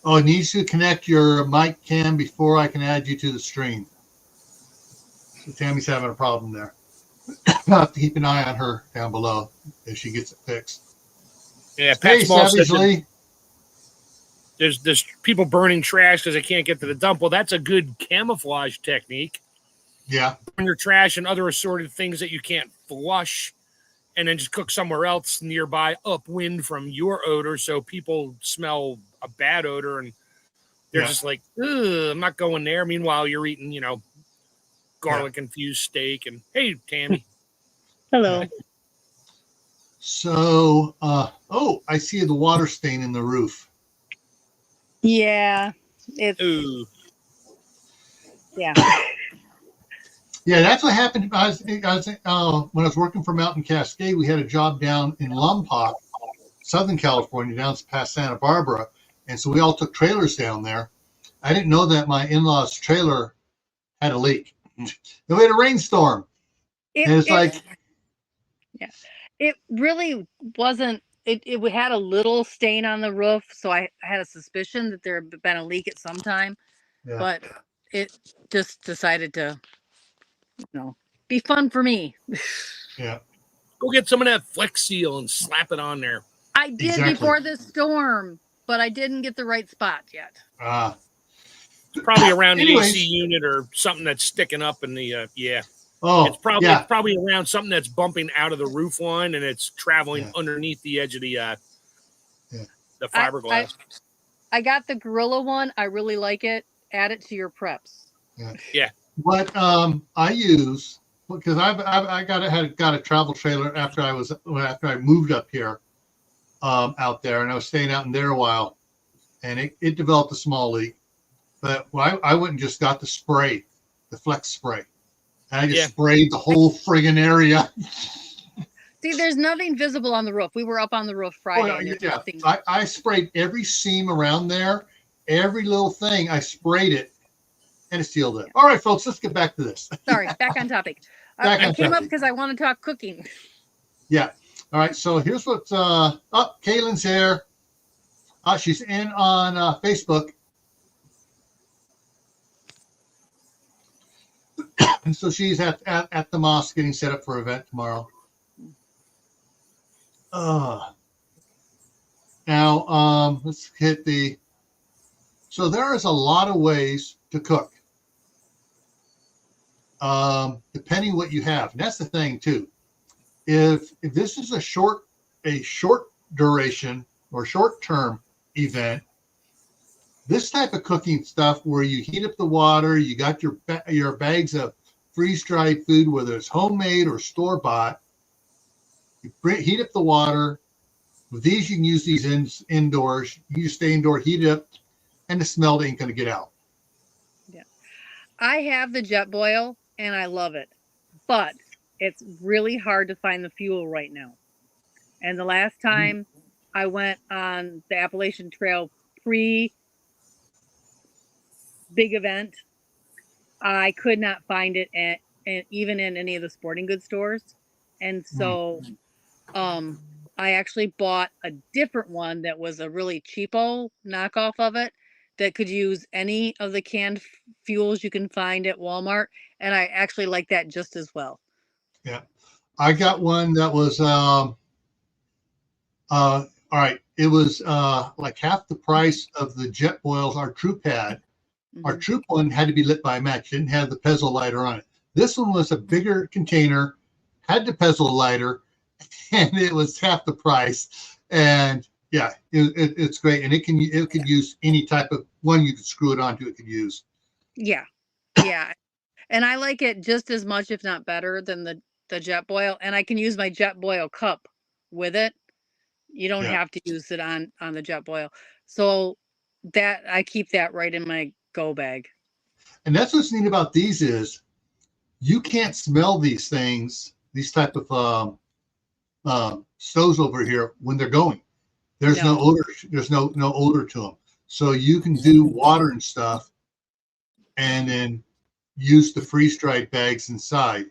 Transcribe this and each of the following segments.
Oh, it needs to connect your mic cam before I can add you to the stream. So Tammy's having a problem there. I'll have to keep an eye on her down below if she gets it fixed. Yeah, Hey, Pat Small said Savage Lee. there's people burning trash because they can't get to the dump. Well, that's a good camouflage technique. Yeah. Burn your trash and other assorted things that you can't flush, and then just cook somewhere else nearby, upwind from your odor, so people smell a bad odor and they're just like, ugh, I'm not going there. Meanwhile, you're eating, garlic infused steak. And hey, Tammy. Hello. So, I see the water stain in the roof. Yeah. Ooh. Yeah. Yeah, that's what happened. When I was working for Mountain Cascade, we had a job down in Lompoc, Southern California, down past Santa Barbara. And so we all took trailers down there. I didn't know that my in-laws' trailer had a leak. We had a rainstorm. It really wasn't. It had a little stain on the roof, so I had a suspicion that there had been a leak at some time. Yeah. But it just decided to, be fun for me. Yeah. Go get some of that Flex Seal and slap it on there. I did before this storm, but I didn't get the right spot yet. Probably around the AC unit or something that's sticking up in the it's probably around something that's bumping out of the roof line and it's traveling underneath the edge of the fiberglass. I got the Gorilla one. I really like it. Add it to your preps. Yeah. What I use, because I got a travel trailer after I moved up here out there, and I was staying out in there a while, and it developed a small leak. But I went and just got the spray, the Flex spray. And I just sprayed the whole friggin' area. See, there's nothing visible on the roof. We were up on the roof Friday. I sprayed every seam around there, every little thing. I sprayed it, and it sealed it. All right, folks, let's get back to this. Sorry, back on topic. I came up because I want to talk cooking. Yeah. All right, so here's what's Kaylin's here. She's in on Facebook. And so she's at the mosque getting set up for an event tomorrow. Now, let's hit so there is a lot of ways to cook, depending what you have. And that's the thing too. If this is a short duration or short-term event, this type of cooking stuff where you heat up the water, you got your bags of freeze-dried food, whether it's homemade or store-bought, you heat up the water. With these, you can use these indoors. You just stay indoor, heat it up, and the smell ain't going to get out. Yeah. I have the jet boil, and I love it. But it's really hard to find the fuel right now. And the last time I went on the Appalachian Trail big event, I could not find it even in any of the sporting goods stores. And so I actually bought a different one that was a really cheapo knockoff of it that could use any of the canned fuels you can find at Walmart. And I actually like that just as well. Yeah. I got one that was all right. It was like half the price of the jet boils our Troop had. Our Troop one had to be lit by a match. Didn't have the Pezzo lighter on it. This one was a bigger container, had the Pezzo lighter, and it was half the price. And yeah, it's great. And it could use any type of one you could screw it onto. It could use. Yeah. And I like it just as much, if not better, than the jet boil. And I can use my jet boil cup with it. You don't have to use it on the jet boil. So that I keep that right in my go bag. And that's what's neat about these is you can't smell these things, these type of stoves over here when they're going. There's no odor. There's no odor to them. So you can do water and stuff, and then use the freeze-dried bags inside.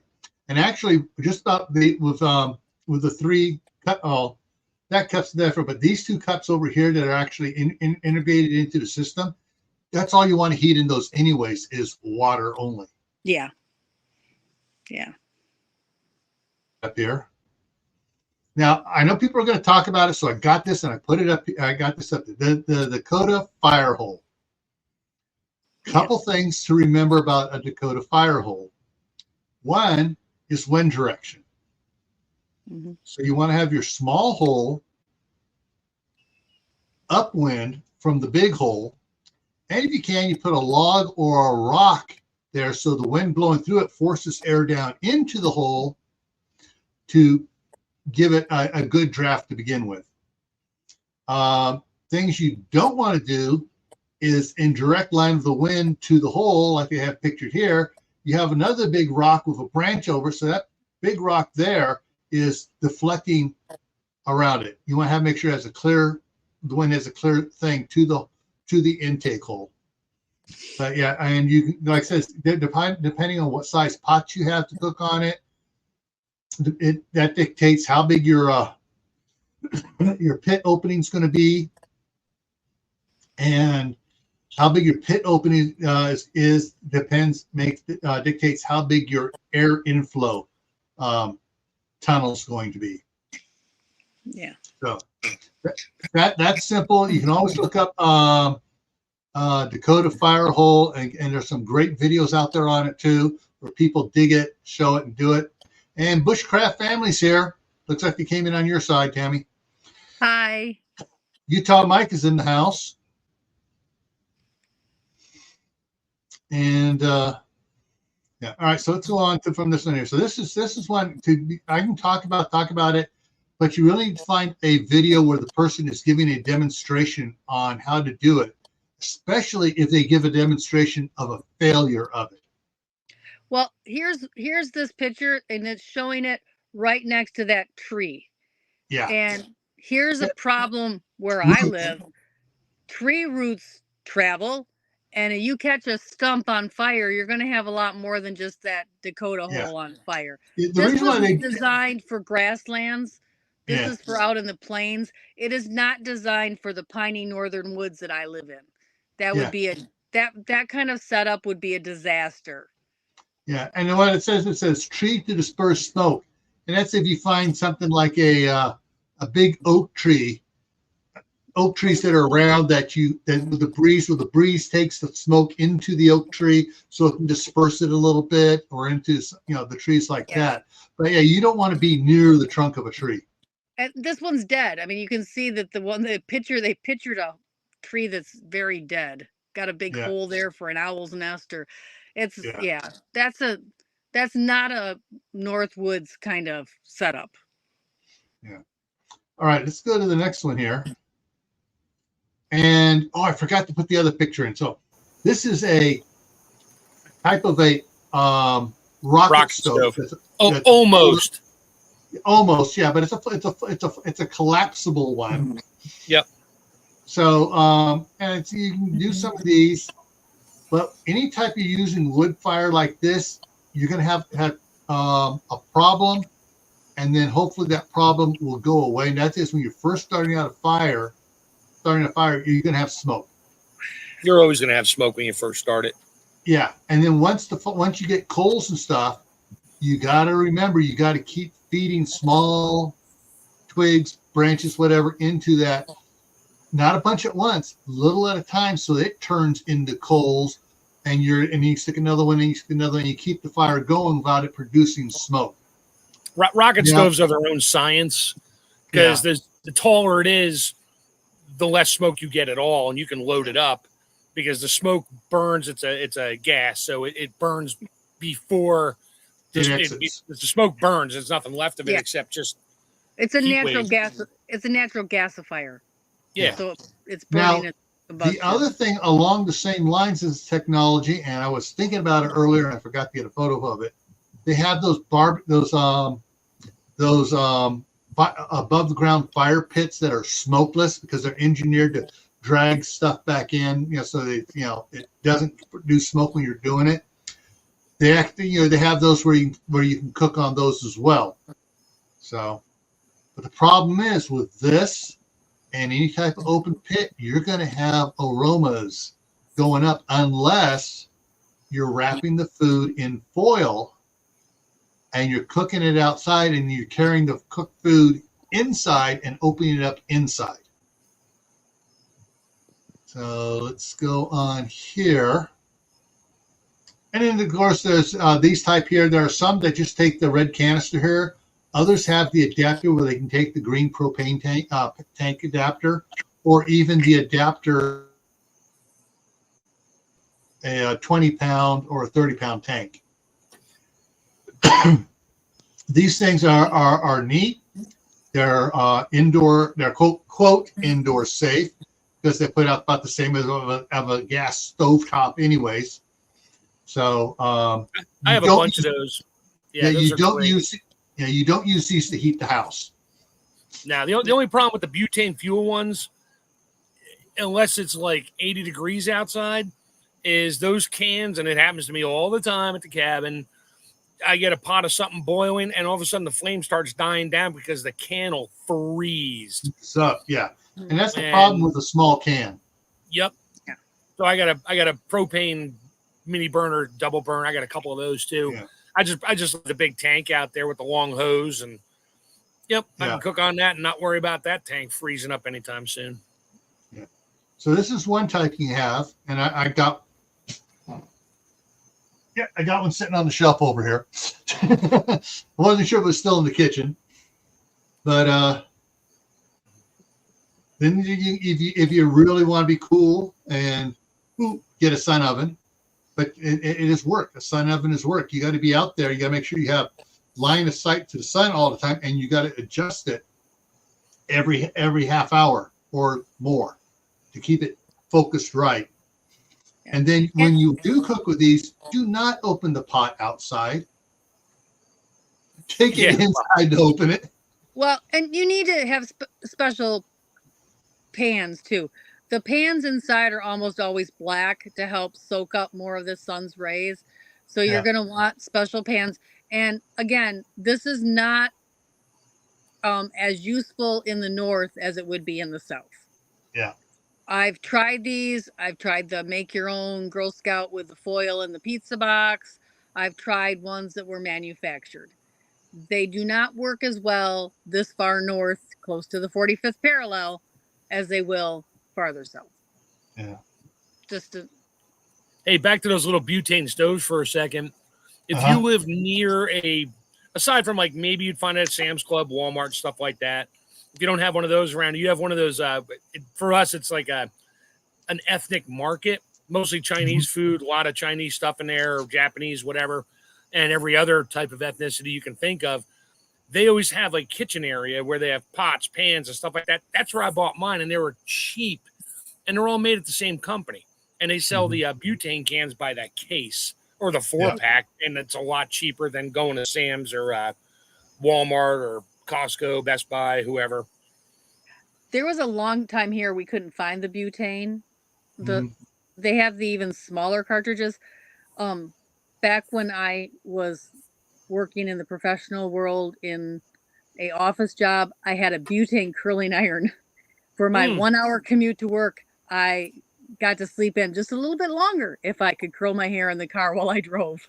And actually, just about with the 3 cut that cup's different, but these two cups over here that are actually integrated into the system, that's all you want to heat in those anyways, is water only. Yeah. Yeah. Up here. Now, I know people are going to talk about it, so I got this and I put it up. I got this up. The Dakota fire hole. Couple things to remember about a Dakota fire hole. One is wind direction. Mm-hmm. So you want to have your small hole upwind from the big hole. And if you can, you put a log or a rock there so the wind blowing through it forces air down into the hole to give it a good draft to begin with. Things you don't want to do is in direct line of the wind to the hole, like they have pictured here. You have another big rock with a branch over, so that big rock there is deflecting around it. You want to make sure it has the wind has a clear thing to the intake hole. But yeah, and you, like I said, depending on what size pot you have to cook on it, that dictates how big your pit opening is going to be, and how big your pit opening dictates how big your air inflow tunnel is going to be. Yeah. So that's simple. You can always look up Dakota fire hole, and there's some great videos out there on it too, where people dig it, show it, and do it. And Bushcraft Family's here. Looks like they came in on your side, Tammy. Hi. Utah Mike is in the house. And yeah, all right. So let's go on from this one here. So this is one I can talk about it, but you really need to find a video where the person is giving a demonstration on how to do it, especially if they give a demonstration of a failure of it. Well, here's this picture, and it's showing it right next to that tree. Yeah. And here's a problem where I live. Tree roots travel, and if you catch a stump on fire, you're going to have a lot more than just that Dakota hole on fire. This was designed for grasslands. This is for out in the plains. It is not designed for the piney northern woods that I live in. That would be that kind of setup would be a disaster. Yeah, and what it says tree to disperse smoke, and that's if you find something like a big oak trees that are around with the breeze takes the smoke into the oak tree, so it can disperse it a little bit, or into the trees like that. But yeah, you don't want to be near the trunk of a tree. And this one's dead. I mean, you can see that they pictured a tree that's very dead. Got a big hole there for an owl's nest, or it's that's not a Northwoods kind of setup. Yeah. All right, let's go to the next one here. And I forgot to put the other picture in. So this is a type of a rocket stove. Almost. Almost, yeah, but it's a collapsible one. Yep. So and you can do some of these, but any type of using wood fire like this, you're gonna have a problem, and then hopefully that problem will go away. And that is when you're first starting a fire, you're gonna have smoke. You're always gonna have smoke when you first start it. Yeah, and then once you get coals and stuff, you gotta remember you gotta keep feeding small twigs, branches, whatever, into that. Not a bunch at once, little at a time, so it turns into coals, and you stick another one, and you stick another, and you keep the fire going without it producing smoke. Rocket stoves are their own science, because the taller it is, the less smoke you get at all, and you can load it up because the smoke burns. It's a gas, so it burns before. The smoke burns. There's nothing left of it except just. It's a natural gas. It's a natural gasifier. Yeah. So it's burning. Now, the other thing along the same lines as technology, and I was thinking about it earlier, and I forgot to get a photo of it. They have those above the ground fire pits that are smokeless because they're engineered to drag stuff back in, so it doesn't produce smoke when you're doing it. They have those where you can cook on those as well. So, But the problem is with this and any type of open pit, you're going to have aromas going up unless you're wrapping the food in foil and you're cooking it outside and you're carrying the cooked food inside and opening it up inside. So let's go on here. And then, of course, there's these type here. There are some that just take the red canister here. Others have the adapter where they can take the green propane tank adapter, or even the adapter, a 20-pound or a 30-pound tank. These things are neat. They're indoor. They're quote indoor safe because they put out about the same as of a gas stovetop, anyways. So I have a bunch of those. Yeah, you don't use these to heat the house. Now, the only problem with the butane fuel ones, unless it's like 80 degrees outside, is those cans, and it happens to me all the time at the cabin. I get a pot of something boiling, and all of a sudden the flame starts dying down because the can will freeze. So yeah, and that's the problem with a small can. Yep. Yeah. So I got a propane mini burner, double burn. I got a couple of those too. Yeah. I just let the big tank out there with the long hose, and I can cook on that and not worry about that tank freezing up anytime soon. Yeah. So this is one type you have, and I got one sitting on the shelf over here. I wasn't sure if it was still in the kitchen, but then if you really want to be cool and get a sun oven. But it is work. A sun oven is work. You got to be out there. You got to make sure you have line of sight to the sun all the time, and you got to adjust it every half hour or more to keep it focused right. And then when you do cook with these, do not open the pot outside. Take it inside to open it. Well, and you need to have special pans too. The pans inside are almost always black to help soak up more of the sun's rays. So you're going to want special pans. And again, this is not as useful in the north as it would be in the south. Yeah. I've tried these. I've tried the make your own Girl Scout with the foil and the pizza box. I've tried ones that were manufactured. They do not work as well this far north, close to the 45th parallel, as they will farther south. Yeah. Hey, back to those little butane stoves for a second. If you live near aside from like maybe you'd find it at Sam's Club, Walmart, stuff like that. If you don't have one of those around, you have one of those. For us, it's like an ethnic market, mostly Chinese food, a lot of Chinese stuff in there, or Japanese, whatever, and every other type of ethnicity you can think of. They always have a kitchen area where they have pots, pans, and stuff like that. That's where I bought mine, and they were cheap, and they're all made at the same company. And they sell the butane cans by that case or the 4-pack, and it's a lot cheaper than going to Sam's or Walmart or Costco, Best Buy, whoever. There was a long time here we couldn't find the butane. They have the even smaller cartridges. Back when I was working in the professional world in a office job, I had a butane curling iron for my 1 hour commute to work. I got to sleep in just a little bit longer if I could curl my hair in the car while I drove.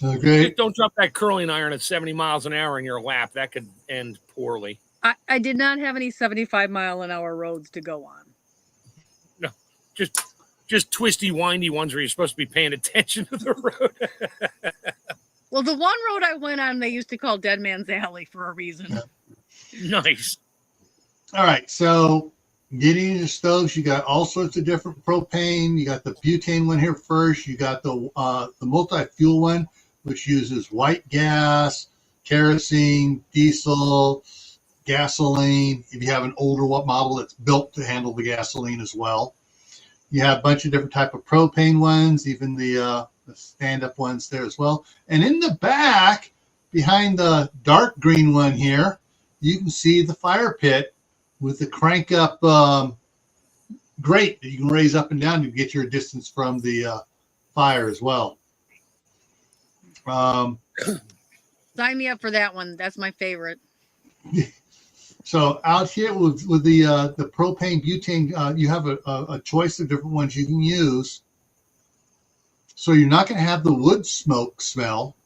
Okay. Just don't drop that curling iron at 70 miles an hour in your lap. That could end poorly. I did not have any 75-mile-an-hour roads to go on. No, just twisty, windy ones where you're supposed to be paying attention to the road. Well, the one road I went on, they used to call Dead Man's Alley for a reason. Nice. All right, so getting into stoves, you got all sorts of different propane. You got the butane one here first. You got the multi-fuel one, which uses white gas, kerosene, diesel, gasoline. If you have an older model, it's built to handle the gasoline as well. You have a bunch of different type of propane ones, even the stand-up ones there as well. And in the back, behind the dark green one here, you can see the fire pit with the crank-up grate that you can raise up and down to get your distance from the fire as well. Sign me up for that one. That's my favorite. So out here with the propane butane, you have a choice of different ones you can use. So you're not going to have the wood smoke smell,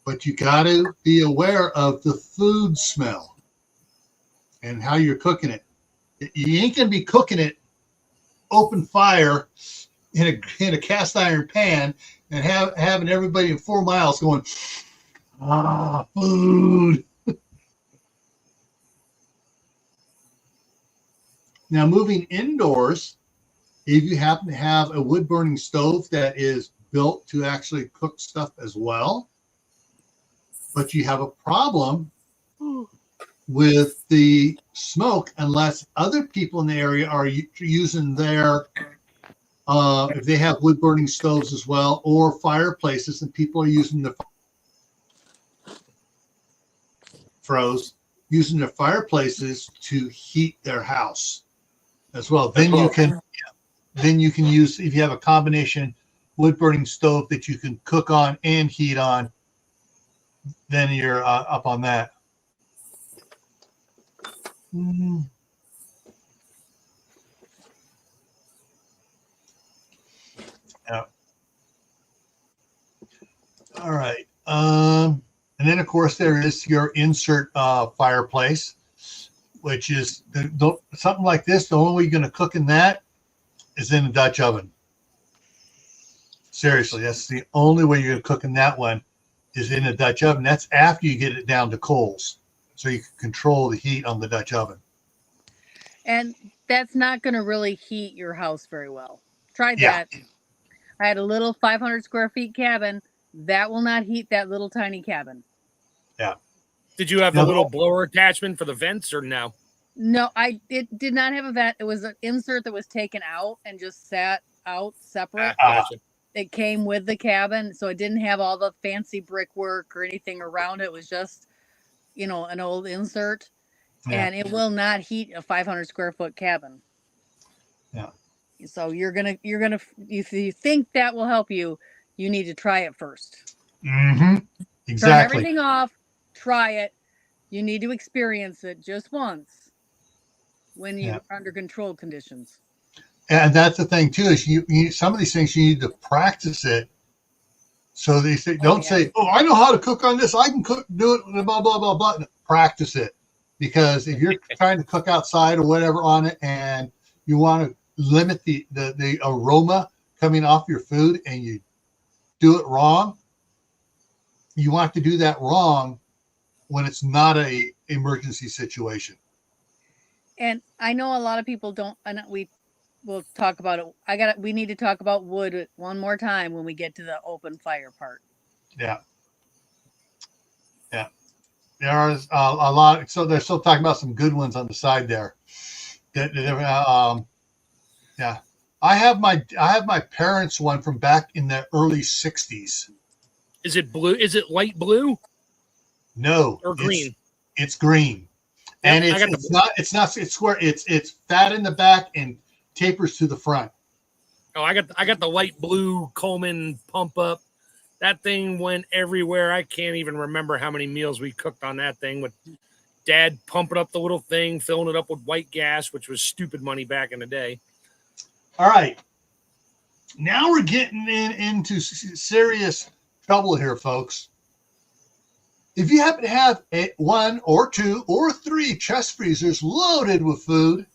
but you got to be aware of the food smell and how you're cooking it. You ain't going to be cooking it open fire in a cast iron pan and having everybody in 4 miles going, food. Now, moving indoors, if you happen to have a wood burning stove that is built to actually cook stuff as well, but you have a problem with the smoke unless other people in the area are using their, if they have wood burning stoves as well, or fireplaces, and people are using the using their fireplaces to heat their house as well. Then you can use, if you have a combination wood burning stove that you can cook on and heat on, then you're up on that. Yeah. All right. And then of course there is your insert fireplace, which is something like this. The only way you're going to cook in that is in a Dutch oven. Seriously, that's the only way you're going to cook in that one is in a Dutch oven. That's after you get it down to coals, so you can control the heat on the Dutch oven. And that's not going to really heat your house very well. Try that. I had a little 500 square feet cabin. That will not heat that little tiny cabin. Yeah. Did you have the little blower attachment for the vents or no? No, it did not have a vent. It was an insert that was taken out and just sat out separate. Gotcha. It came with the cabin, so it didn't have all the fancy brickwork or anything around it. It was just, an old insert. Yeah. And it will not heat a 500 square foot cabin. Yeah. So if you think that will help you, you need to try it first. Mm-hmm. Exactly. Turn everything off, try it. You need to experience it just once when you're under controlled conditions. And that's the thing too, is you some of these things you need to practice it. So they say, don't say, "Oh, I know how to cook on this. I can do it." Blah blah blah blah. Practice it, because if you're trying to cook outside or whatever on it, and you want to limit the aroma coming off your food, and you do it wrong, you want to do that wrong when it's not a emergency situation. And I know a lot of people don't, and we'll talk about it. We need to talk about wood one more time when we get to the open fire part. Yeah. Yeah. There's a lot. So they're still talking about some good ones on the side there. Yeah. I have my parents' one from back in the early 60s. Is it blue? Is it light blue? No. Or green? It's green. And it's not square. It's fat in the back and tapers to the front. Oh, I got the light blue Coleman pump up. That thing went everywhere. I can't even remember how many meals we cooked on that thing, with Dad pumping up the little thing, filling it up with white gas, which was stupid money back in the day. All right. Now we're getting into serious trouble here, folks. If you happen to have 1 or 2 or 3 chest freezers loaded with food,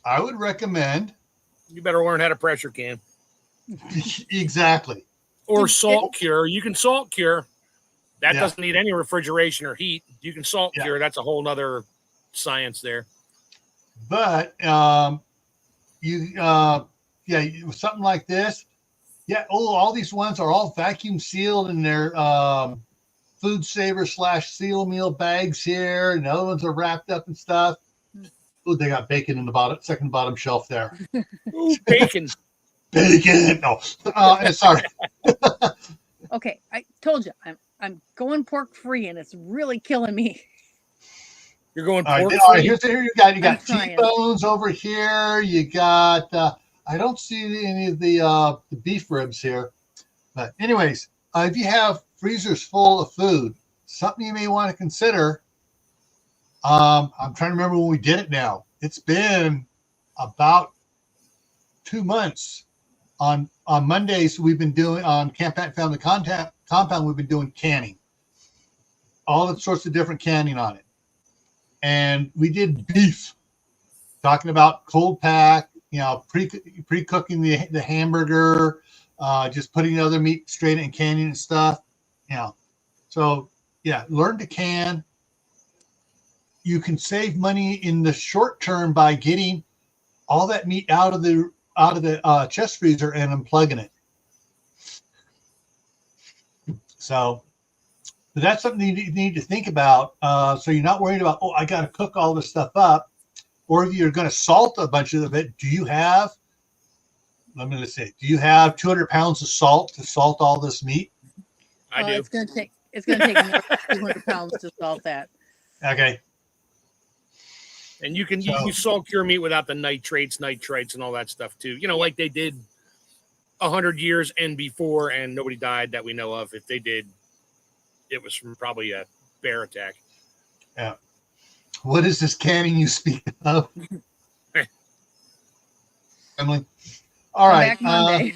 I would recommend. You better learn how to pressure can. Exactly. Or salt cure. You can salt cure. That doesn't need any refrigeration or heat. You can salt cure. That's a whole nother science there. But something like this. Yeah. Oh, all these ones are all vacuum sealed in their food saver / seal meal bags here. And the other ones are wrapped up and stuff. Oh, they got bacon in the second bottom shelf there. Ooh, bacon. Bacon. No, sorry. Okay, I told you I'm going pork free, and it's really killing me. You're going pork free. All right, here you got T-bones over here. You got I don't see any of the beef ribs here, but anyways, if you have freezers full of food, something you may want to consider. I'm trying to remember when we did it now. It's been about 2 months. On Mondays, we've been doing on Camp Family Compound, we've been doing canning. All the sorts of different canning on it. And we did beef, talking about cold pack, pre-cooking the hamburger, just putting the other meat straight in canning and stuff. So yeah, learn to can. You can save money in the short term by getting all that meat out of the chest freezer and unplugging it. So that's something you need to think about. So you're not worried about, I got to cook all this stuff up. Or if you're going to salt a bunch of it, do you have 200 pounds of salt to salt all this meat? I do. It's going to take more than 200 pounds to salt that. Okay. And you can salt cure meat without the nitrates, and all that stuff too. Like they did 100 years and before, and nobody died that we know of. If they did, it was from probably a bear attack. Yeah. What is this canning you speak of? Emily? All right. Back Monday.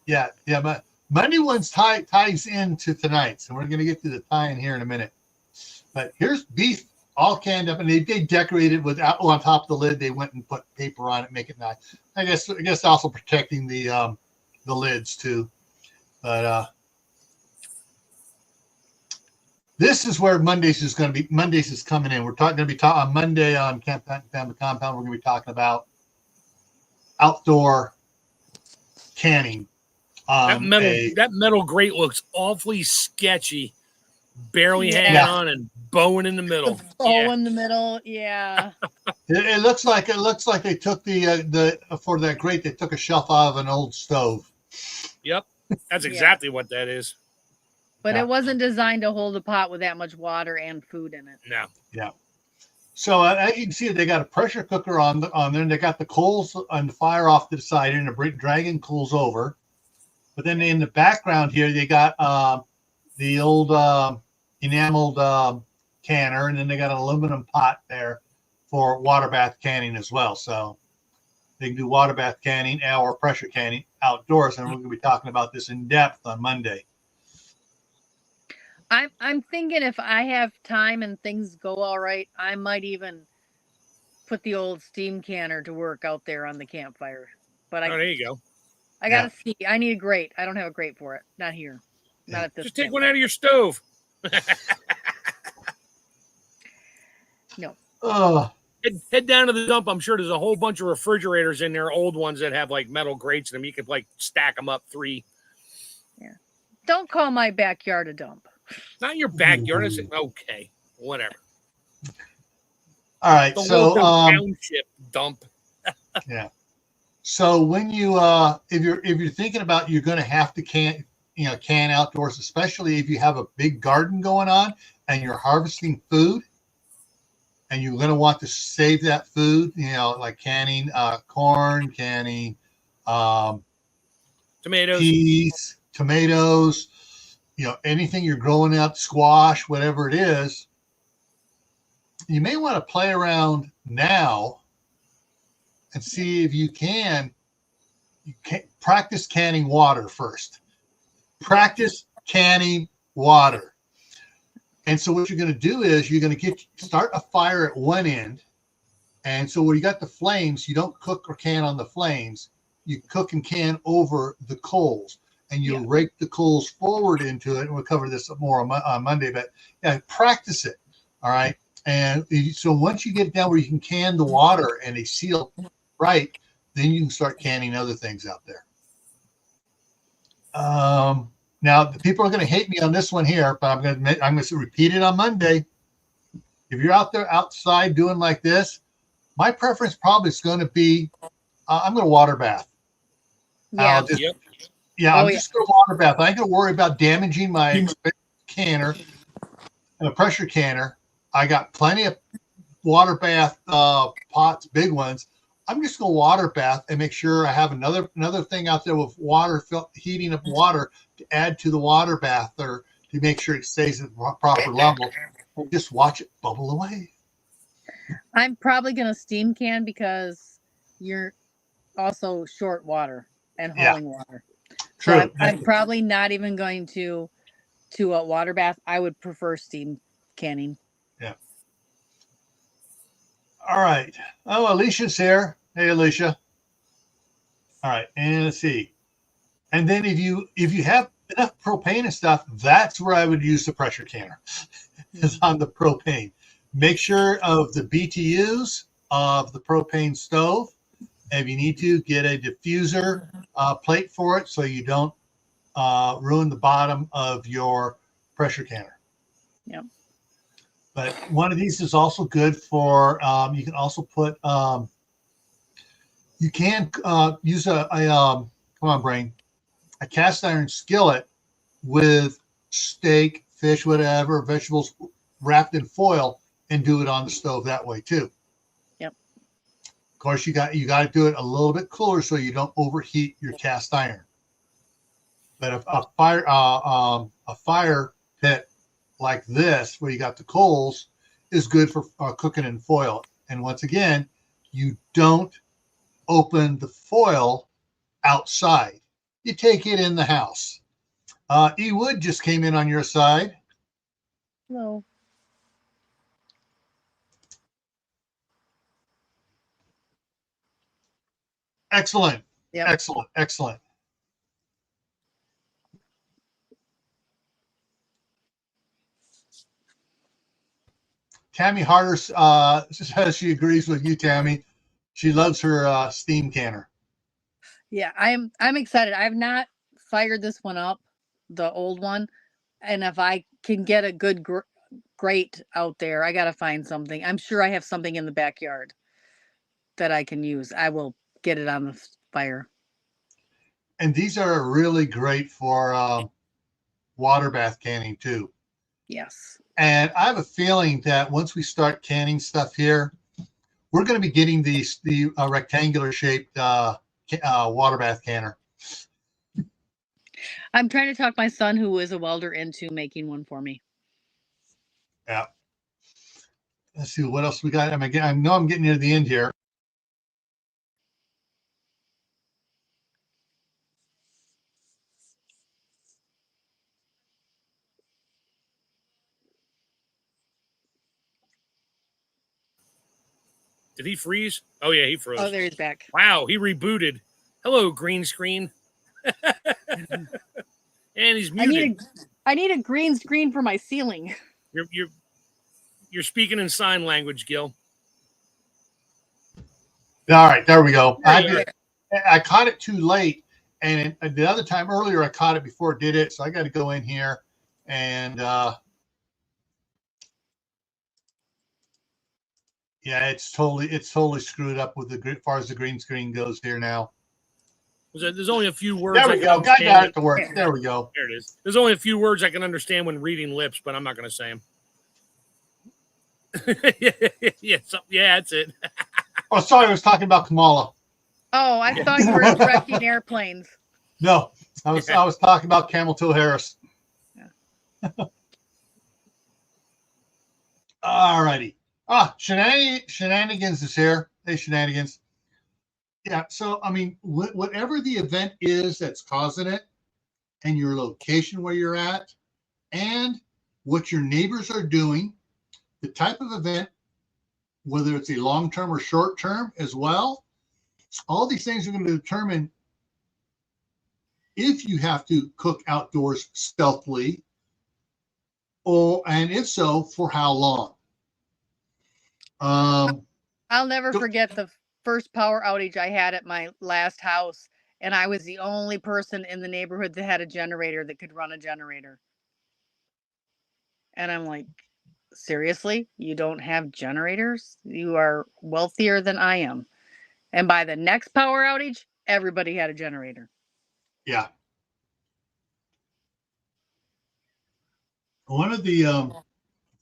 Yeah. But Monday one's ties into tonight, so we're going to get to the tie-in here in a minute. But here's beef all canned up, and they decorated with on top of the lid. They went and put paper on it, make it nice. I guess also protecting the lids too. But this is where Mondays is going to be. Mondays is coming in. We're going to be talking on Monday on Camp Family Compound. We're going to be talking about outdoor canning. That metal grate looks awfully sketchy. Barely hanging on and bowing in the middle. In the middle, yeah. It looks like they took the for that grate, they took a shelf out of an old stove. Yep, that's exactly what that is. But it wasn't designed to hold a pot with that much water and food in it. No. Yeah. So as you can see, they got a pressure cooker on there, and they got the coals on the fire off to the side, and they're dragging coals over. But then in the background here, they got the old enameled canner, and then they got an aluminum pot there for water bath canning as well. So they can do water bath canning or pressure canning outdoors, and we're going to be talking about this in depth on Monday. I'm thinking if I have time and things go all right, I might even put the old steam canner to work out there on the campfire. But there you go. I gotta see. I need a grate. I don't have a grate for it. Not here. Not at this. Just take one out of your stove. No. Head down to the dump. I'm sure there's a whole bunch of refrigerators in there, old ones that have like metal grates in them. You could like stack them up 3. Yeah. Don't call my backyard a dump. Not your backyard. Okay, whatever. All right. The so township dump. Yeah. So when you if you're thinking about you're going to have to can outdoors, especially if you have a big garden going on and you're harvesting food, and you're going to want to save that food, like canning corn, canning tomatoes, peas, tomatoes, anything you're growing out, squash, whatever it is. You may want to play around now and see if you can practice canning water first. Practice canning water. And so what you're going to do is you're going to start a fire at one end. And so where you got the flames, you don't cook or can on the flames. You cook and can over the coals. And you rake the coals forward into it. And we'll cover this more on Monday. But practice it. All right. And so once you get down where you can can the water and they seal right, then you can start canning other things out there. Now the people are going to hate me on this one here, but I'm going to repeat it on Monday. If you're out there outside doing like this, my preference probably is going to be I'm going to water bath. Yeah. I'm just going to water bath. I ain't going to worry about damaging my canner and a pressure canner. I got plenty of water bath pots, big ones. I'm just going to water bath and make sure I have another thing out there with water, heating up water to add to the water bath or to make sure it stays at the proper level. And just watch it bubble away. I'm probably going to steam can because you're also short water and hauling water. True. So I'm probably not even going to a water bath. I would prefer steam canning. Yeah. All right. Oh, Alicia's here. Hey, Alicia. All right, and let's see. And then if you have enough propane and stuff, that's where I would use the pressure canner. Is on the propane. Make sure of the BTUs of the propane stove. And if you need to, get a diffuser plate for it so you don't ruin the bottom of your pressure canner. Yep. But one of these is also good for, you can also put, you can use come on, brain, a cast iron skillet with steak, fish, whatever, vegetables wrapped in foil and do it on the stove that way too. Yep. Of course, you got to do it a little bit cooler so you don't overheat your cast iron. But a fire pit like this, where you got the coals, is good for cooking in foil. And once again, you don't open the foil outside. You take it in the house. E. Wood just came in on your side. Hello. Excellent. Yep. Excellent. Excellent. Tammy Harder says she agrees with you, Tammy. She loves her steam canner. Yeah, I'm excited. I've not fired this one up, the old one, and if I can get a good grate out there, I got to find something. I'm sure I have something in the backyard that I can use. I will get it on the fire. And these are really great for water bath canning too. Yes. And I have a feeling that once we start canning stuff here, we're going to be getting the rectangular shaped water bath canner. I'm trying to talk my son, who is a welder, into making one for me. Yeah. Let's see what else we got. I know I'm getting near the end here. Did he freeze? Oh, yeah, he froze. Oh, there he's back. Wow, he rebooted. Hello, green screen. And he's muted. I need a green screen for my ceiling. You're speaking in sign language, Gil. All right, there we go. There I caught it too late, and the other time earlier I caught it before it did it, so I got to go in here and yeah, it's totally screwed up with as far as the green screen goes here now. There's only a few words. There we go. Got it to work. There we go. There it is. There's only a few words I can understand when reading lips, but I'm not going to say them. Yeah, that's it. Oh, sorry, I was talking about Kamala. Oh, I thought you were directing airplanes. No, I was talking about Camel Toe Harris. Yeah. All righty. Shenanigans is here. Hey, Shenanigans. Yeah, so I mean, whatever the event is that's causing it, and your location where you're at, and what your neighbors are doing, the type of event, whether it's a long-term or short-term as well, all these things are going to determine if you have to cook outdoors stealthily, and if so, for how long. I'll never forget the first power outage I had at my last house, and I was the only person in the neighborhood that had a generator that could run a generator. And I'm like, seriously? You don't have generators? You are wealthier than I am. And by the next power outage, everybody had a generator. Yeah. One of the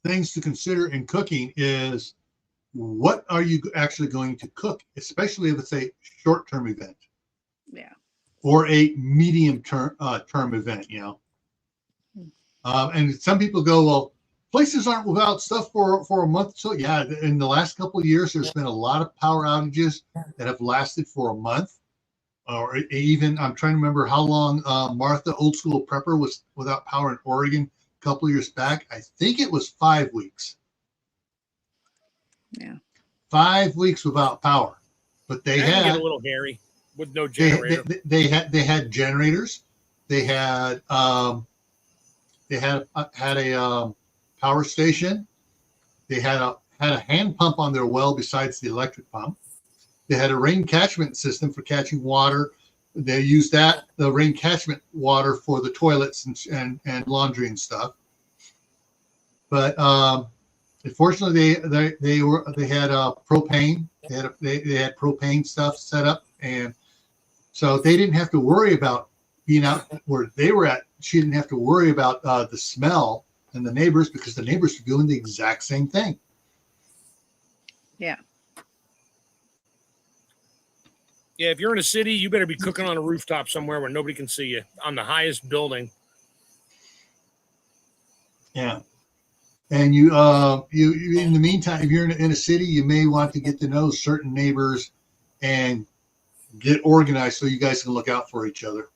things to consider in cooking is what are you actually going to cook, especially if it's a short-term event. Yeah. Or a medium-term event, And some people go, well, places aren't without stuff for a month. So yeah, in the last couple of years, there's been a lot of power outages that have lasted for a month. Or even, I'm trying to remember how long Martha, old school prepper, was without power in Oregon a couple of years back. I think it was 5 weeks. Yeah. 5 weeks without power. But they That can get had a little hairy with no generator. they had generators. They had a power station. They had a hand pump on their well besides the electric pump. They had a rain catchment system for catching water. They used the rain catchment water for the toilets and laundry and stuff. But unfortunately, they had propane. They had propane stuff set up, and so they didn't have to worry about being out where they were at. She didn't have to worry about the smell and the neighbors, because the neighbors were doing the exact same thing. Yeah. Yeah, if you're in a city, you better be cooking on a rooftop somewhere where nobody can see you on the highest building. Yeah. And you in the meantime, if you're in a city, you may want to get to know certain neighbors and get organized so you guys can look out for each other.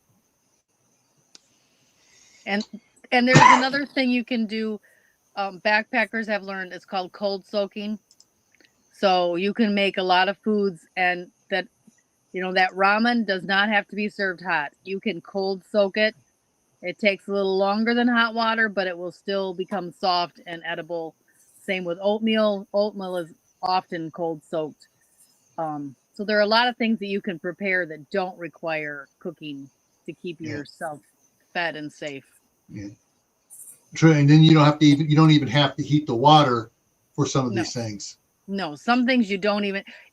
And there's another thing you can do. Backpackers have learned, it's called cold soaking. So you can make a lot of foods, and that ramen does not have to be served hot. You can cold soak it. It takes a little longer than hot water, but it will still become soft and edible. Same with oatmeal. Oatmeal is often cold soaked. So there are a lot of things that you can prepare that don't require cooking to keep yourself fed and safe. Yeah. True. And then you don't even have to heat the water for some of these things. No, some things you don't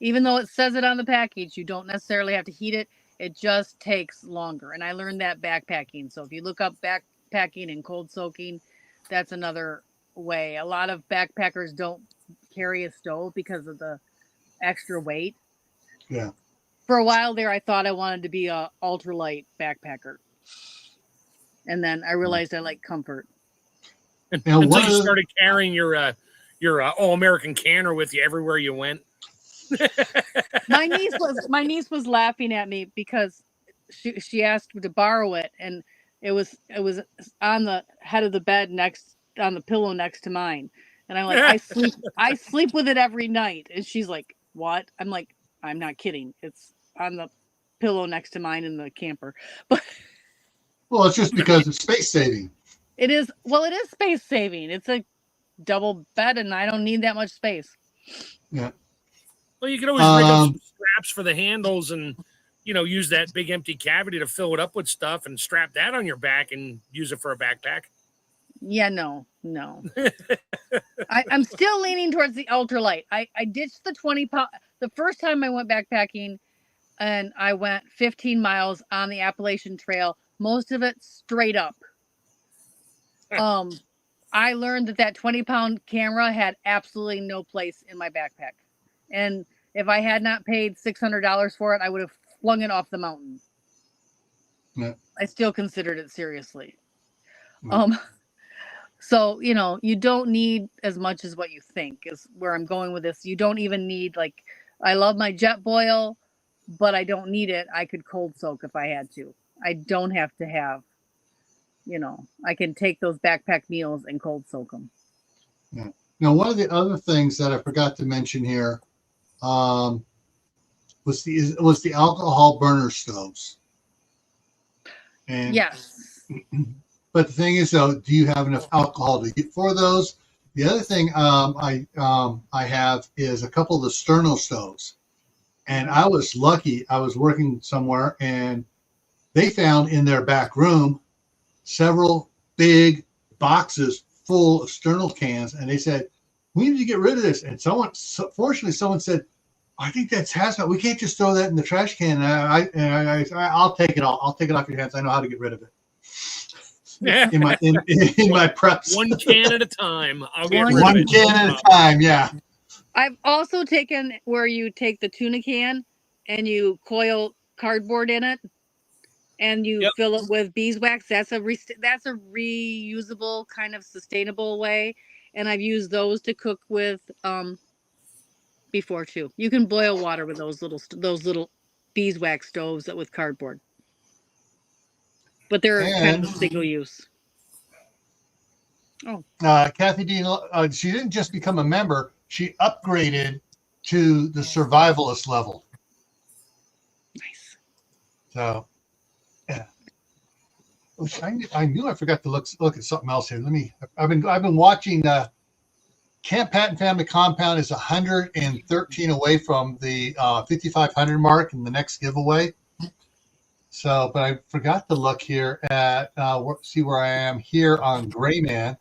even though it says it on the package, you don't necessarily have to heat it. It just takes longer. And I learned that backpacking. So if you look up backpacking and cold soaking, that's another way. A lot of backpackers don't carry a stove because of the extra weight. Yeah. For a while there, I thought I wanted to be a ultralight backpacker. And then I realized I like comfort. Now, until you started carrying your all-American canner with you everywhere you went. My niece was laughing at me because she asked to borrow it, and it was on the head of the bed on the pillow next to mine. And I'm like, I sleep with it every night. And she's like, what? I'm like, I'm not kidding. It's on the pillow next to mine in the camper. But well, it's just because it's space saving. It is space saving. It's a double bed, and I don't need that much space. Yeah. Well, you can always rig up some straps for the handles and, use that big empty cavity to fill it up with stuff and strap that on your back and use it for a backpack. Yeah, no. I'm still leaning towards the ultralight. I ditched the 20 pound. The first time I went backpacking, and I went 15 miles on the Appalachian Trail, most of it straight up. I learned that 20-pound camera had absolutely no place in my backpack. And if I had not paid $600 for it, I would have flung it off the mountain. Yeah. I still considered it seriously. Yeah. So, you don't need as much as what you think is where I'm going with this. You don't even need, I love my jet boil, but I don't need it. I could cold soak if I had to. I don't have to have, I can take those backpack meals and cold soak them. Yeah. Now, one of the other things that I forgot to mention here was the alcohol burner stoves. And yes. But the thing is, though, do you have enough alcohol to get for those? The other thing I have is a couple of the sterno stoves. And I was lucky. I was working somewhere, and they found in their back room several big boxes full of sterno cans, and they said, we need to get rid of this. And fortunately, someone said, I think that's hazmat. We can't just throw that in the trash can. And I'll take it all. I'll take it off your hands. I know how to get rid of it. in my preps. One can at a time. One can at a time. Yeah. I've also taken where you take the tuna can and you coil cardboard in it and you Yep. fill it with beeswax. That's a reusable kind of sustainable way, and I've used those to cook with before too. You can boil water with those little beeswax stoves that with cardboard, but they're kind And of single use. Oh, Kathy Dean, she didn't just become a member; she upgraded to the survivalist level. nice. So, yeah. I knew I forgot to look at something else here. I've been watching. Camp Patton Family Compound is 113 away from the 5,500 mark in the next giveaway. So, but I forgot to look here at see where I am here on Grayman,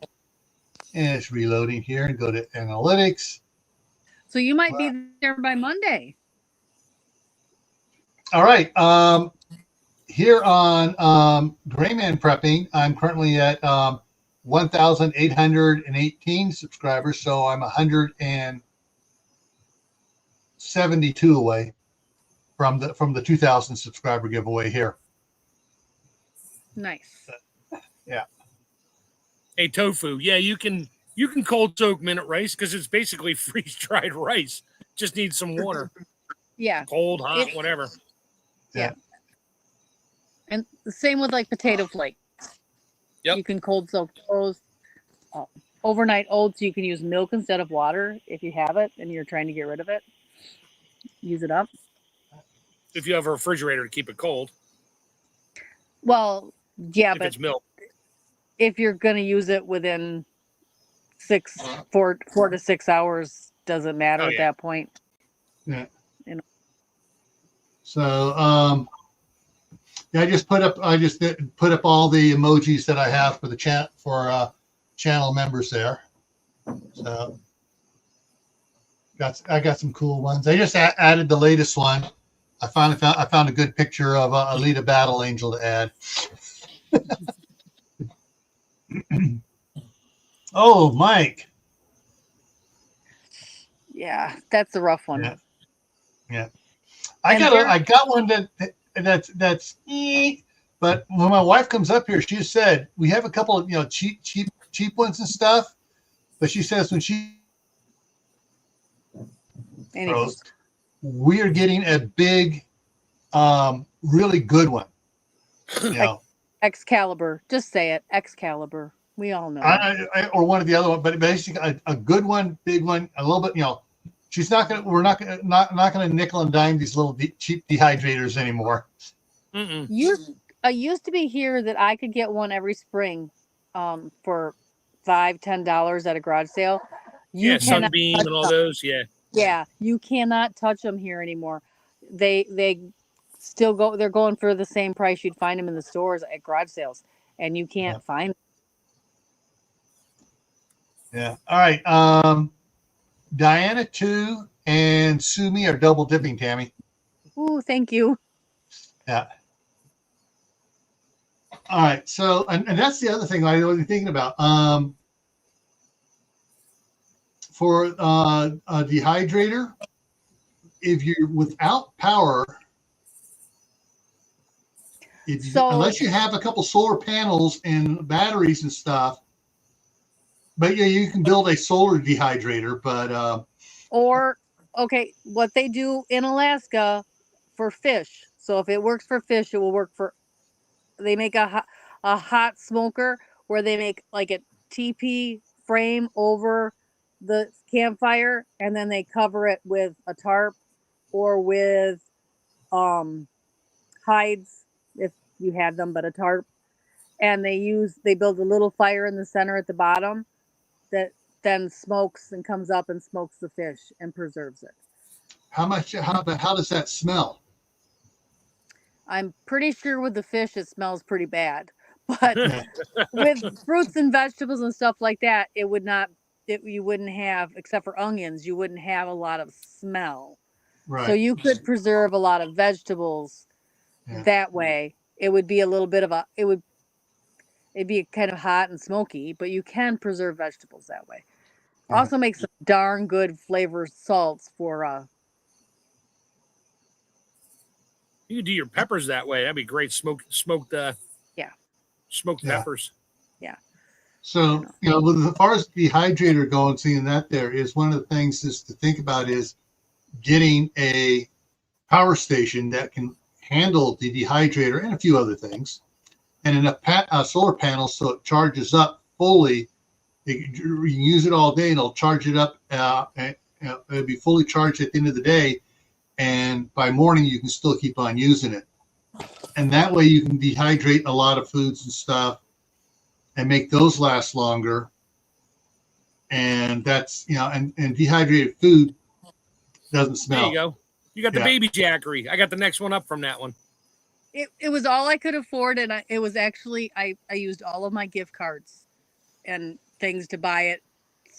and it's reloading here. And go to analytics. So you might be there by Monday. All right. Here on Grayman Prepping, I'm currently at 1,818 subscribers, so I'm 172 away from the 2,000 subscriber giveaway here. Nice. Yeah. Hey, tofu. Yeah, you can cold soak minute rice because it's basically freeze dried rice. Just needs some water. Yeah. Cold, hot, whatever. Yeah. And the same with like potato flakes. Yep. You can cold soak those. Overnight oats, you can use milk instead of water if you have it and you're trying to get rid of it. Use it up. If you have a refrigerator to keep it cold. Well, yeah, if but it's milk. if you're going to use it within 4 to 6 hours, doesn't matter at that point. Yeah. You know. So, yeah, I just put up all the emojis that I have for the chat for channel members there. So I got some cool ones. I just added the latest one. I found a good picture of Alita Battle Angel to add. Oh, Mike. Yeah, that's the rough one. Yeah. I got one that's but when my wife comes up here, she said we have a couple of cheap ones and stuff, but she says when she we are getting a big, really good one. Excalibur. Just say it, Excalibur. We all know. Or one of the other one, but basically a good one, big one, a little bit. She's not gonna. We're not gonna nickel and dime these little cheap dehydrators anymore. I used to be here that I could get one every spring, for $5-10 at a garage sale. Sunbeam and all those. Yeah, you cannot touch them here anymore. They still go. They're going for the same price you'd find them in the stores at garage sales, and you can't find them. Yeah. All right. Diana 2 and Sumi are double dipping, Tammy. Ooh, thank you. Yeah. All right. So, and that's the other thing I was thinking about. For a dehydrator, if you're without power, unless you have a couple solar panels and batteries and stuff, but yeah, you can build a solar dehydrator. But what they do in Alaska for fish. So if it works for fish, it will work for. They make a hot smoker where they make like a teepee frame over the campfire, and then they cover it with a tarp or with hides if you had them, but a tarp. And they build a little fire in the center at the bottom that then smokes and comes up and smokes the fish and preserves it. How does that smell? I'm pretty sure with the fish it smells pretty bad, but with fruits and vegetables and stuff like that, you wouldn't have, except for onions, you wouldn't have a lot of smell. Right. So you could preserve a lot of vegetables that way. It would be a little bit of it'd be kind of hot and smoky, but you can preserve vegetables that way. Also makes some darn good flavored salts for You could do your peppers that way. That'd be great. Smoked yeah. peppers. Yeah. So, as far as dehydrator going, seeing that there is one of the things is to think about is getting a power station that can handle the dehydrator and a few other things, and enough solar panels so it charges up fully. You can use it all day and it'll charge it up. And it'll be fully charged at the end of the day. And by morning, you can still keep on using it. And that way you can dehydrate a lot of foods and stuff and make those last longer. And that's, and dehydrated food doesn't smell. There you go. You got the baby jackery. I got the next one up from that one. It was all I could afford. And it was actually, I used all of my gift cards and things to buy it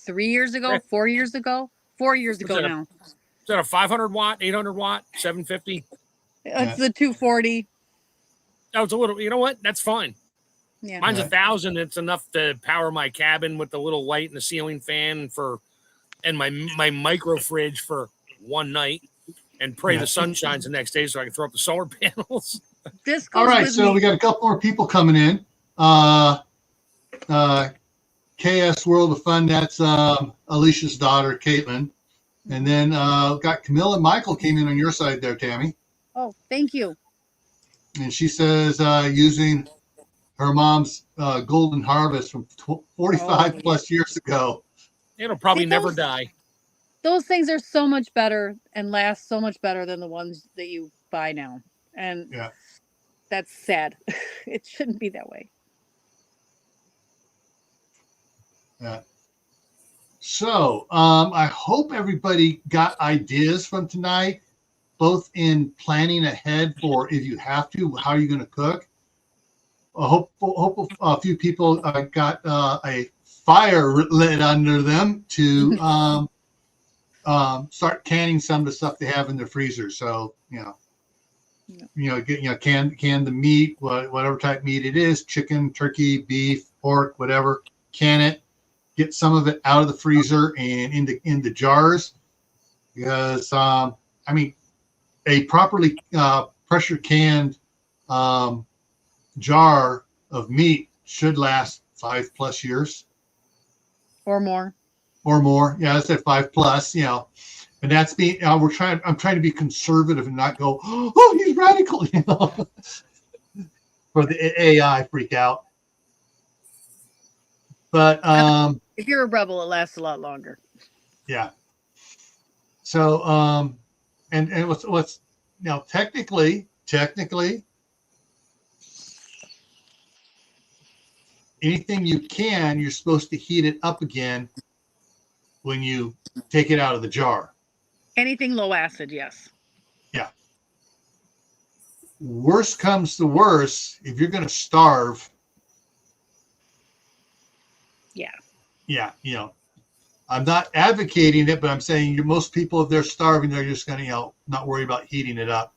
3 years ago, 4 years ago, 4 years ago now. Is that a 500 watt, 800 watt, 750? It's the 240. That was a little, you know what? That's fine. Yeah. Mine's 1,000. It's enough to power my cabin with the little light and the ceiling fan and my micro fridge for one night, and pray the sun shines the next day so I can throw up the solar panels. All right. So we got a couple more people coming in. KS World of Fun. That's Alicia's daughter, Caitlin. And then got Camille and Michael came in on your side there, Tammy. Oh, thank you. And she says using her mom's Golden Harvest from 45 plus years ago. It'll probably never die. Those things are so much better and last so much better than the ones that you buy now. And that's sad. It shouldn't be that way. Yeah. So I hope everybody got ideas from tonight, both in planning ahead for if you have to, how you're going to cook. I hope a few people got a fire lit under them to start canning some of the stuff they have in their freezer. So can the meat, whatever type meat it is, chicken, turkey, beef, pork, whatever, can it. Get some of it out of the freezer and into jars, because a properly pressure canned jar of meat should last 5+ years or more. Yeah, I said 5+. And that's being. I'm trying to be conservative and not go, oh, he's radical, for the AI freak out. But if you're a rebel, it lasts a lot longer. Yeah. So and what's now technically anything you're supposed to heat it up again when you take it out of the jar. Anything low acid, yes. Yeah. Worst comes to worst, if you're going to starve. Yeah. I'm not advocating it, but I'm saying most people, if they're starving, they're just going to, not worry about heating it up.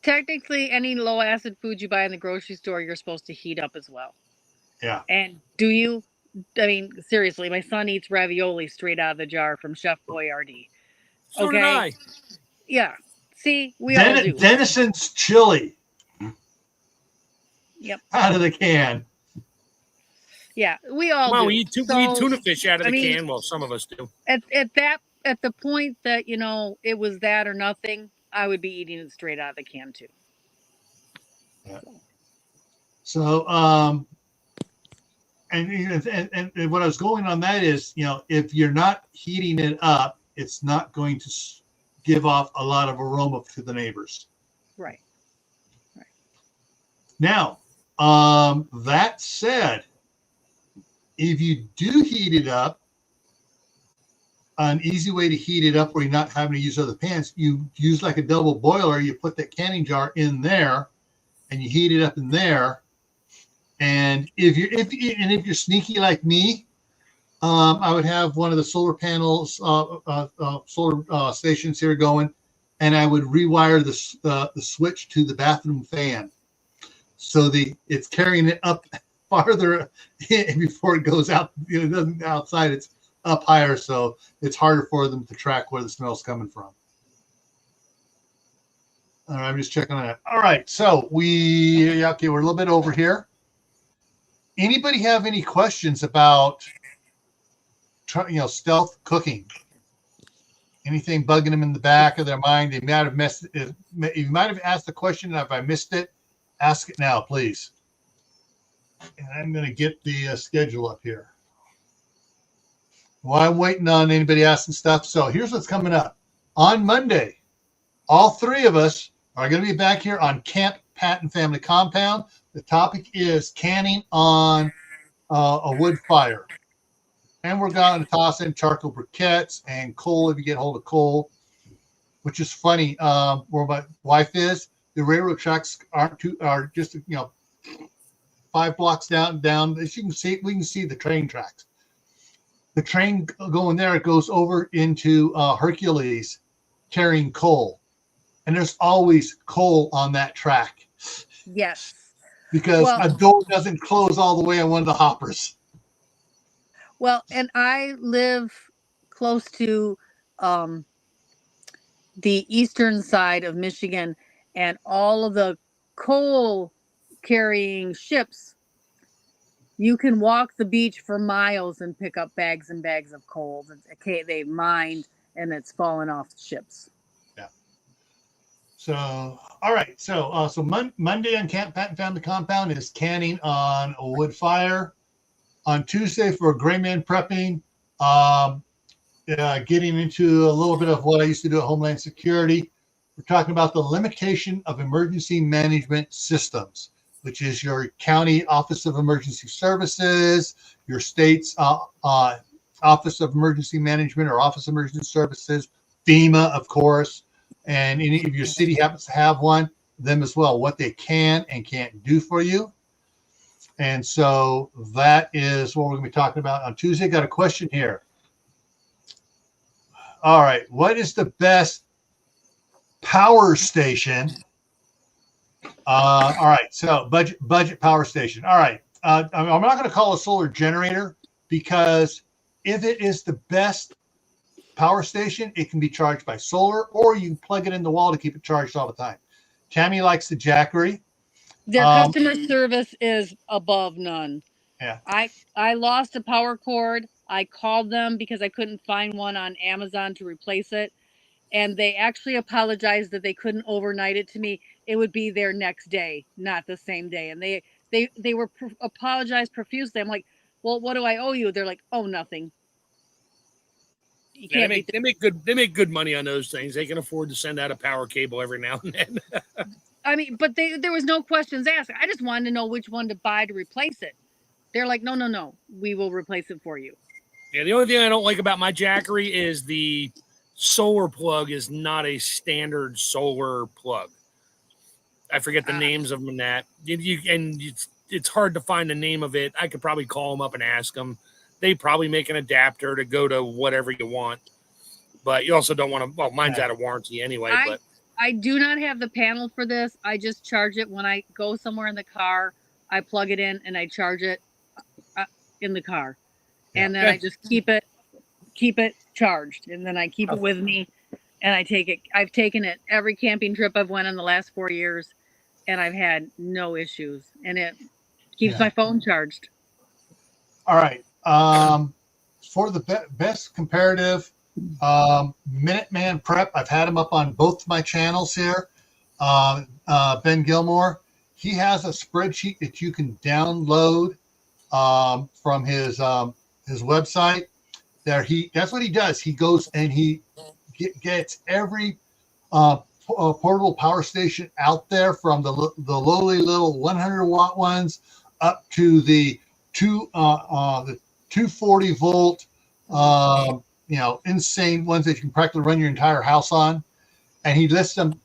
Technically, any low acid food you buy in the grocery store, you're supposed to heat up as well. Yeah. And do you? I mean, seriously, my son eats ravioli straight out of the jar from Chef Boyardee. So did I. Yeah. See, we all do. Denison's chili. Yep. Out of the can. Yeah, we all do. We eat tuna fish out of the can. Well, some of us do. At the point that it was that or nothing, I would be eating it straight out of the can too. Yeah. So and what I was going on that is, if you're not heating it up, it's not going to give off a lot of aroma to the neighbors. Right. Now, that said, if you do heat it up, an easy way to heat it up where you're not having to use other pans, you use like a double boiler. You put that canning jar in there, and you heat it up in there. And if you're sneaky like me, I would have one of the solar panels, solar stations here going, and I would rewire the switch to the bathroom fan, so it's carrying it up farther before it goes out. It doesn't outside. It's up higher, so it's harder for them to track where the smell's coming from. All right, I'm just checking on that. All right, so we're a little bit over here. Anybody have any questions about, stealth cooking? Anything bugging them in the back of their mind? They might have missed it. You might have asked the question, and if I missed it, ask it now, please. And I'm going to get the schedule up here. While I'm waiting on anybody asking stuff, so here's what's coming up. On Monday, all three of us are going to be back here on Camp Patton Family Compound. The topic is canning on a wood fire. And we're going to toss in charcoal briquettes and coal if you get hold of coal, which is funny. Where my wife is, the railroad tracks are just 5 blocks down. As you can see, we can see the train tracks. The train going there, it goes over into Hercules carrying coal, and there's always coal on that track. Yes, because a door doesn't close all the way on one of the hoppers. Well, and I live close to the eastern side of Michigan, and all of the coal carrying ships, you can walk the beach for miles and pick up bags and bags of coal that they mined, and it's fallen off the ships. Yeah. So, all right. So, Monday on Camp Patton Family Compound is canning on a wood fire. On Tuesday for Gray Man Prepping, getting into a little bit of what I used to do at Homeland Security. We're talking about the limitation of emergency management systems, which is your county Office of Emergency Services, your state's Office of Emergency Management or Office of Emergency Services, FEMA, of course, and any of your city happens to have one, them as well, what they can and can't do for you. And so that is what we're going to be talking about on Tuesday. Got a question here. All right. What is the best power station? All right. So budget power station. All right. I'm not going to call a solar generator because if it is the best power station, it can be charged by solar, or you can plug it in the wall to keep it charged all the time. Tammy likes the Jackery. Their customer service is above none. Yeah. I lost a power cord. I called them because I couldn't find one on Amazon to replace it. And they actually apologized that they couldn't overnight it to me. It would be there next day, not the same day. And they were apologized profusely. I'm like, well, what do I owe you? They're like, oh, nothing. You can't they make good money on those things. They can afford to send out a power cable every now and then. I mean, but there was no questions asked. I just wanted to know which one to buy to replace it. They're like, no, we will replace it for you. Yeah, the only thing I don't like about my Jackery is the solar plug is not a standard solar plug. I forget the names of them in that. It's hard to find the name of it. I could probably call them up and ask them. They probably make an adapter to go to whatever you want. But you also don't want to, well, mine's out of warranty anyway. I do not have the panel for this. I just charge it when I go somewhere in the car. I plug it in and I charge it in the car. And then I just keep it charged. And then I keep it with me and I take it. I've taken it every camping trip I've went on the last 4 years, and I've had no issues. And it keeps my phone charged. All right. For the best comparative, Minuteman Prep, I've had him up on both my channels here. Ben Gilmore, he has a spreadsheet that you can download from his website. That's what he does. He goes and he gets every portable power station out there, from the lowly little 100 watt ones up to the 240 volt, insane ones that you can practically run your entire house on. And he lists them.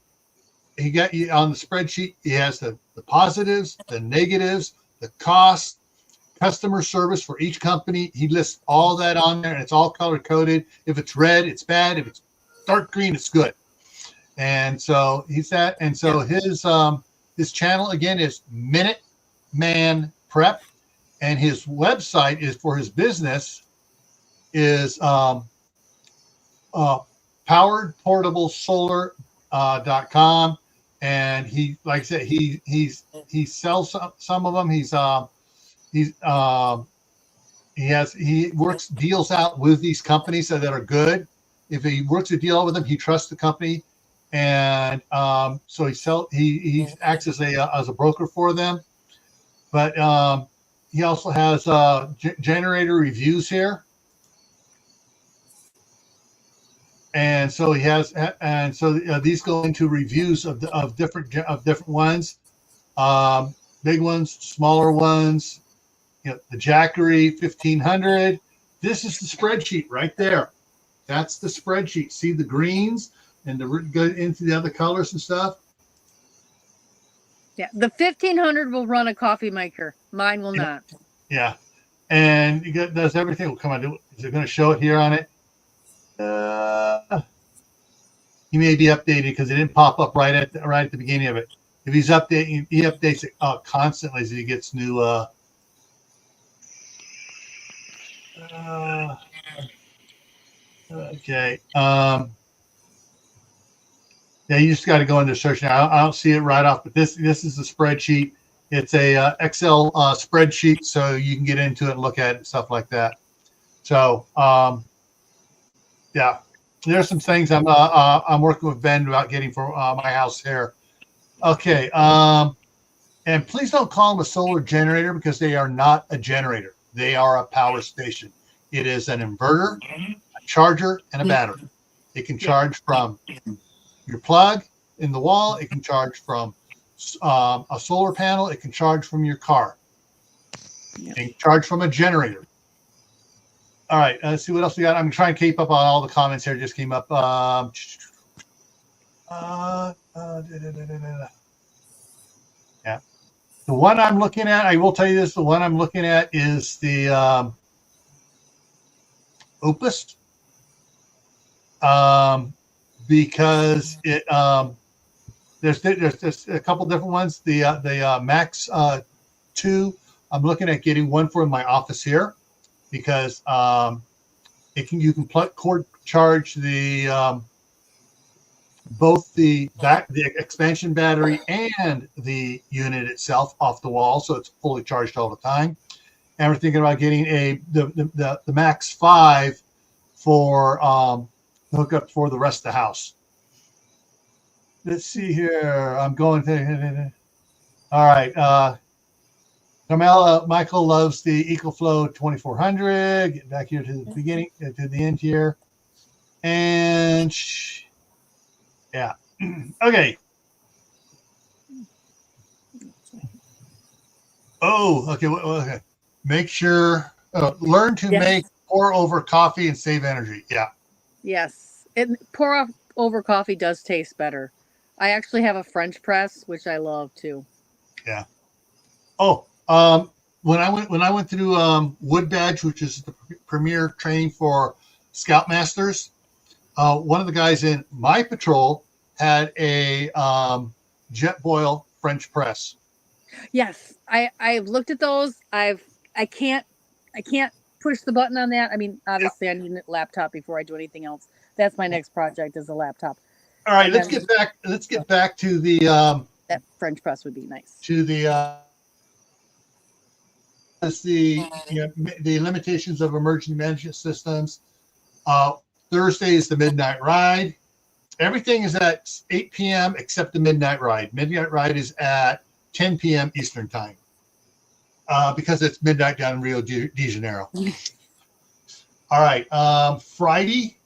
He got you on the spreadsheet. He has the positives, the negatives, the cost, customer service for each company. He lists all that on there, and it's all color coded. If it's red, it's bad. If it's dark green, it's good. And so he's that. And so his channel again is Minuteman Prep, and his website is for his business is poweredportablesolar.com, and he, like I said, he sells some of them. He works deals out with these companies that are good. If he works a deal with them, he trusts the company, and so he acts as a broker for them. But he also has generator reviews here, and so these go into reviews of different ones, big ones, smaller ones. The Jackery 1500. This is the spreadsheet right there. That's the spreadsheet. See the greens and go into the other colors and stuff. Yeah, the 1500 will run a coffee maker. Mine will not. Yeah, and does everything. Well, come on, is it going to show it here on it? He may be updated because it didn't pop up right at the beginning of it. If he's updating, he updates it constantly as he gets new. Okay. Yeah, you just got to go into search now. I don't see it right off, but this is the spreadsheet. It's a Excel spreadsheet, so you can get into it and look at it and stuff like that. So, yeah, there's some things I'm working with Ben about getting for my house here. Okay, and please don't call them a solar generator because they are not a generator. They are a power station. It is an inverter, a charger, and a battery. It can charge from your plug in the wall. It can charge from a solar panel. It can charge from your car. It can charge from a generator. All right, let's see what else we got. I'm trying to keep up on all the comments here. Just came up. Yeah. The one I'm looking at, I will tell you this, the one I'm looking at is the Opus. Because it there's a couple different ones. The Max 2, I'm looking at getting one for my office here because you can cord charge the both the expansion battery and the unit itself off the wall, so it's fully charged all the time. And we're thinking about getting the Max 5 for hook up for the rest of the house. Let's see here. I'm going to. All right. Carmela, Michael loves the EcoFlow 2400. Get back here to the beginning, to the end here. And yeah. Okay. Oh, okay. Okay. Make sure, learn to make pour over coffee and save energy. Yeah. Yes. Pour over coffee does taste better. I actually have a French press, which I love too. Yeah. Oh, when I went through Wood Badge, which is the premier training for Scoutmasters, one of the guys in my patrol had a jet boil French press. Yes, I've looked at those. I can't push the button on that. I mean, obviously, I need a laptop before I do anything else. That's my next project, is a laptop. All right, let's get back to the that French press would be nice. To the the limitations of emergency management systems. Thursday is the midnight ride. Everything is at 8 p.m. except the midnight ride. Midnight ride is at 10 p.m. Eastern time because it's midnight down in Rio de Janeiro. All right, Friday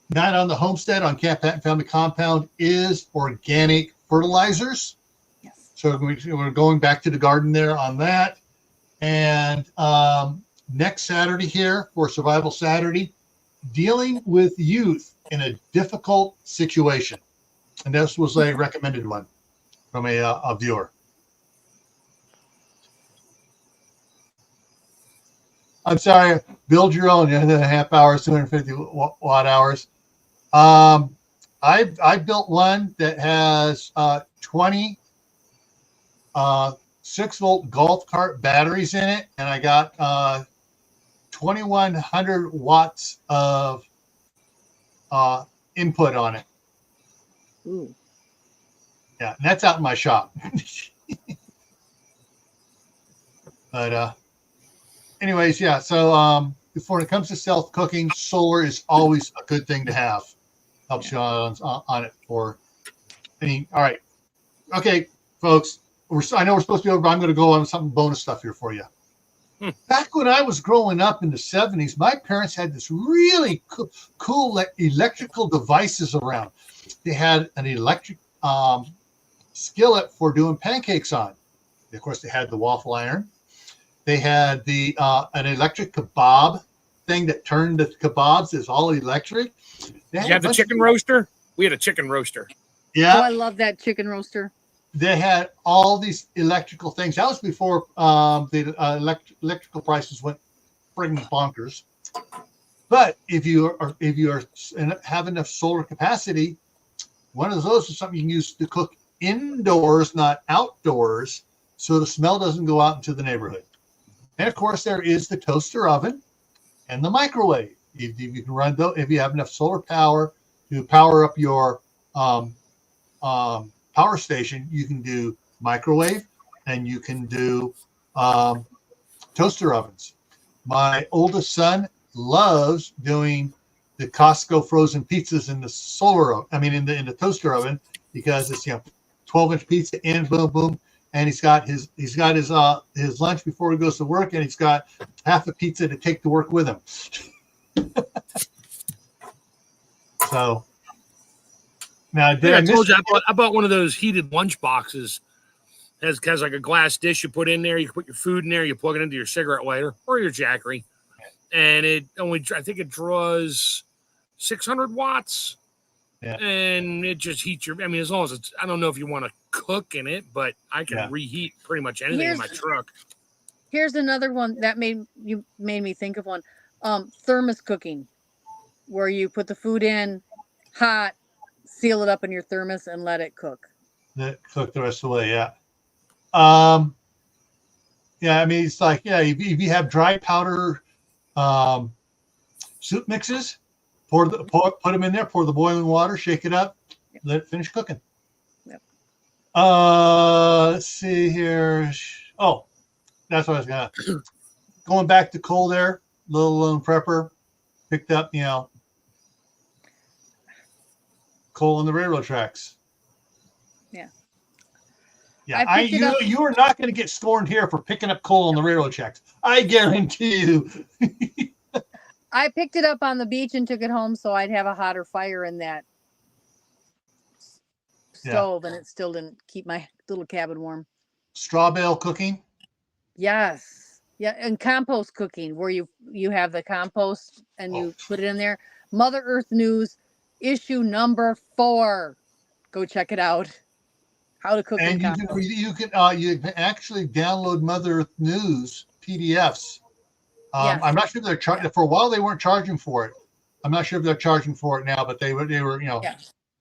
night on the homestead on Camp Patton Family Compound is organic fertilizers. Yes. So we're going back to the garden there on that. And next Saturday here for Survival Saturday, dealing with youth in a difficult situation. And this was a recommended one from a viewer. I'm sorry, build your own, 1.5 hours, 250 watt hours. I built one that has 20 6-volt golf cart batteries in it, and I got 2,100 watts of input on it. Ooh. Yeah, and that's out in my shop. But anyways, yeah. So before it comes to self cooking, solar is always a good thing to have. Helps you on it for. I mean, all right, okay, folks. I know we're supposed to be over, but I'm going to go on some bonus stuff here for you. Back when I was growing up in the 70s, my parents had this really cool electrical devices around. They had an electric skillet for doing pancakes on. Of course, they had the waffle iron. They had the an electric kebab thing that turned the kebabs. It's all electric. Did you have the chicken roaster? We had a chicken roaster. Yeah. Oh, I love that chicken roaster. They had all these electrical things. That was before the electrical prices went friggin' bonkers. But if you have enough solar capacity, one of those is something you can use to cook indoors, not outdoors, so the smell doesn't go out into the neighborhood. And of course, there is the toaster oven and the microwave. If you can run those, if you have enough solar power to power up your power station, you can do microwave and you can do toaster ovens. My oldest son loves doing the Costco frozen pizzas in the in the toaster oven, because it's 12-inch pizza in, boom boom, and he's got his lunch before he goes to work, and he's got half a pizza to take to work with him. So now, I told you I bought one of those heated lunch boxes. Has like a glass dish you put in there. You can put your food in there. You plug it into your cigarette lighter or your Jackery, and I think it draws 600 watts. Yeah. And it just heats your. I mean, as long as it's. I don't know if you want to cook in it, but I can reheat pretty much anything in my truck. Here's another one that made me think of one. Thermos cooking, where you put the food in hot, seal it up in your thermos, and let it cook. Cook the rest of the way, yeah. Yeah, I mean, it's like, if you have dry powder soup mixes, put them in there, pour the boiling water, shake it up, let it finish cooking. Yep. Let's see here. Oh, that's what I was going back to cold air, little lone prepper, picked up, coal on the railroad tracks. Yeah, you are not going to get scorned here for picking up coal on the railroad tracks. I guarantee you. I picked it up on the beach and took it home so I'd have a hotter fire in that stove, and it still didn't keep my little cabin warm. Straw bale cooking? Yes. Yeah, and compost cooking, where you have the compost and you put it in there. Mother Earth News, issue number 4. Go check it out. How to cook and you can actually download Mother Earth News PDFs. Yes. I'm not sure if they're charging. For a while, they weren't charging for it. I'm not sure if they're charging for it now, but they were. Yeah.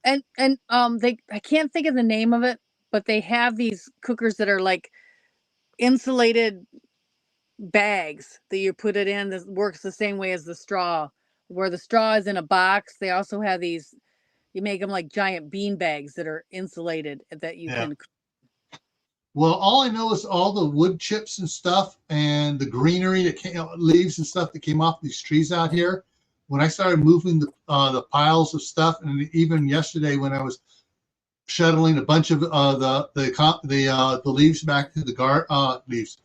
And I can't think of the name of it, but they have these cookers that are like insulated bags that you put it in. That works the same way as the straw, where the straw is in a box. They also have these. You make them like giant bean bags that are insulated that you can. Well, all I know is all the wood chips and stuff and the greenery that leaves and stuff that came off these trees out here. When I started moving the piles of stuff, and even yesterday when I was shuttling a bunch of the leaves back to the leaves,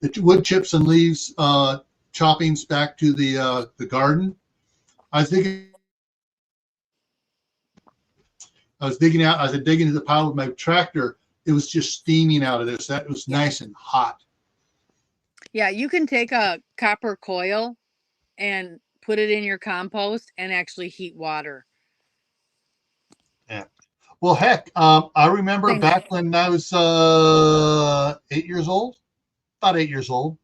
the wood chips and leaves choppings back to the garden, I was digging into the pile with my tractor. It was just steaming out of this. That was nice and hot. Yeah, you can take a copper coil and put it in your compost and actually heat water. Yeah. Well, heck, I remember back when I was 8 years old, about 8 years old,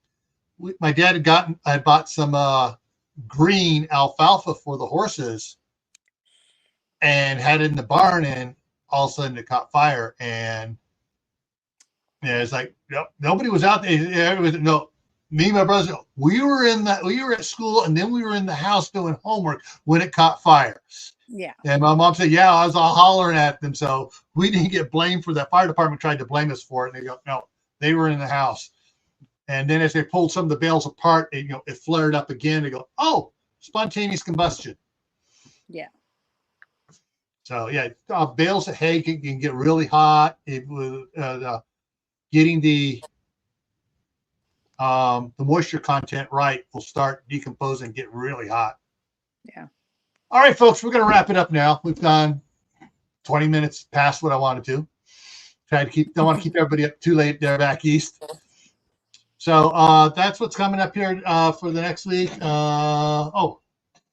my dad had bought some green alfalfa for the horses and had it in the barn, and all of a sudden it caught fire, and it's like, nobody was out there. me and my brother, we were at school and then we were in the house doing homework when it caught fire. Yeah. And my mom said, yeah, I was all hollering at them. So we didn't get blamed for that. Fire department tried to blame us for it. And they go, no, they were in the house. And then as they pulled some of the bales apart, it flared up again. They go, oh, spontaneous combustion. Yeah. So yeah, bales of hay can get really hot. It was getting the moisture content right will start decomposing and get really hot. Yeah. All right, folks, we're going to wrap it up now. We've gone 20 minutes past what I wanted to. Don't want to keep everybody up too late there back east. So that's what's coming up here for the next week.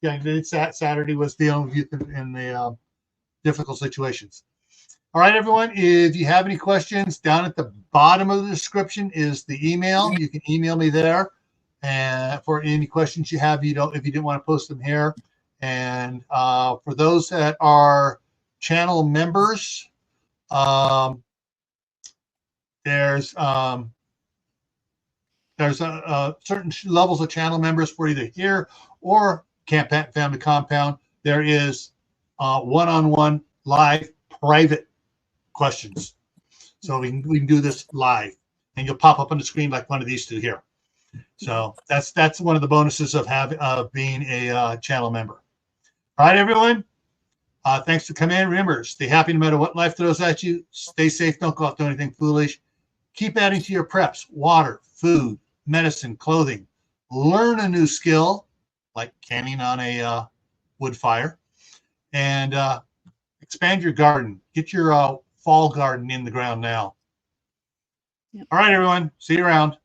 It's Saturday was dealing with youth in the difficult situations. All right, everyone. If you have any questions, down at the bottom of the description is the email. You can email me there, and for any questions you have, if you didn't want to post them here. And for those that are channel members, there's certain levels of channel members for either here or Camp Family Compound. There is one-on-one live private questions. So we can do this live, and you'll pop up on the screen like one of these two here. So that's one of the bonuses of being a channel member. All right, everyone. Thanks for coming in. Remember, stay happy no matter what life throws at you. Stay safe. Don't go out doing anything foolish. Keep adding to your preps: water, food, medicine, clothing. Learn a new skill, like canning on a wood fire, and expand your garden. Get your fall garden in the ground now. Yep. All right, everyone. See you around.